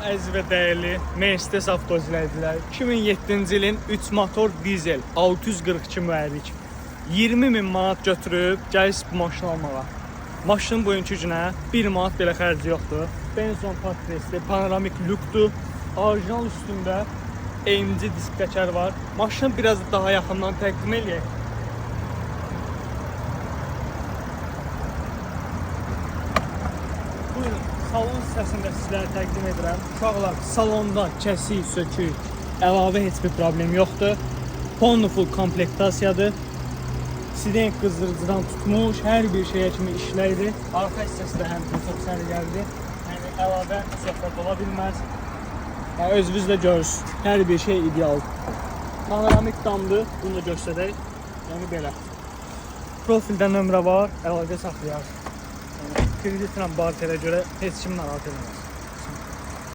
əziz və dəyərli Mercedes avtoziləyicilər, 2007-ci ilin 3 motor dizel 642 mühərrik 20.000 manat götürüb gəlirsiniz bu maşını almağa. Maşının bugünkü günə 1 manat belə xərci yoxdur. Benzon patresi, panoramik lükdür. Orijinal üstündə AMG disk təkər var. Maşını biraz daha yaxından təqdim edək. Buyurun, salon hissəsində sizlərə təqdim edirəm. Uşaqlar, salonda kəsik, sökük, əlavə heç bir problem yoxdur. Full komplektasiyadır. Siren qızdırıcıdan tutmuş, hər bir şeyə kimi işləyir. Arxa hissəsi də həm çox səliqəlidir. Yəni əlavə söhbət ola bilməz. Özünüz də görürsünüz. Hər bir şey ideal. Panoramik damdır. Bunu da göstərək. Yəni belə. Profildə nömrə var. Əlaqə saxlayar. Yəni kreditlə barterə görə heç kim narahat etməz.